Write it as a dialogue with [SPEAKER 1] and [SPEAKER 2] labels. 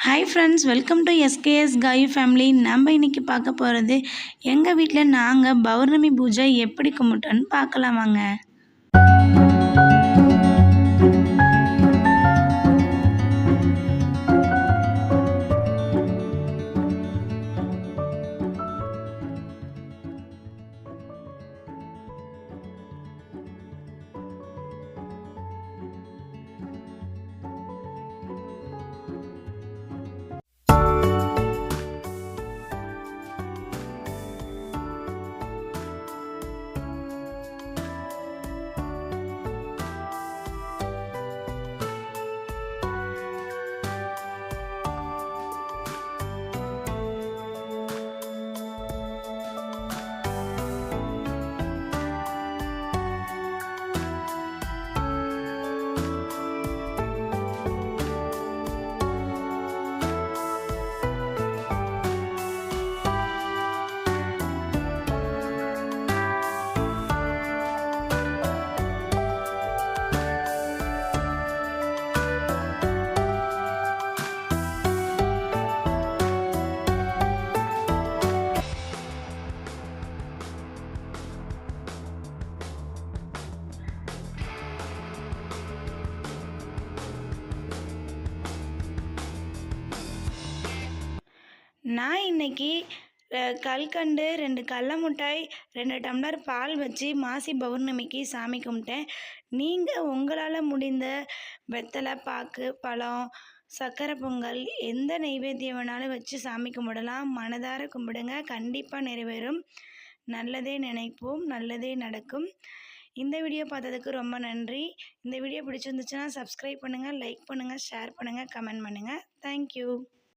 [SPEAKER 1] Hi friends, welcome to SKS Kayu family. நம்ம இன்றைக்கி பார்க்க போகிறது எங்கள் வீட்டில் நாங்கள் பௌர்ணமி பூஜை எப்படி கும்பிட்டோன்னு பார்க்கலாம் வாங்க. நான் இன்றைக்கி கல்கண்டு, 2 கடல மிட்டாய், 2 டம்ளர் பால் வச்சு மாசி பௌர்ணமிக்கு சாமி கும்பிட்டேன். நீங்கள் உங்களால் முடிந்த வெத்தலை பாக்கு, பழம், சர்க்கரை பொங்கல், எந்த நெய்வேத்தியம் வேணாலும் வச்சு சாமி கும்பிடலாம். மனதார கும்பிடுங்க, கண்டிப்பாக நிறைவேறும். நல்லதே நினைப்போம், நல்லதே நடக்கும். இந்த வீடியோ பார்த்ததுக்கு ரொம்ப நன்றி. இந்த வீடியோ பிடிச்சிருந்துச்சுன்னா சப்ஸ்கிரைப் பண்ணுங்கள், லைக் பண்ணுங்கள், ஷேர் பண்ணுங்கள், கமெண்ட் பண்ணுங்கள். தேங்க்யூ.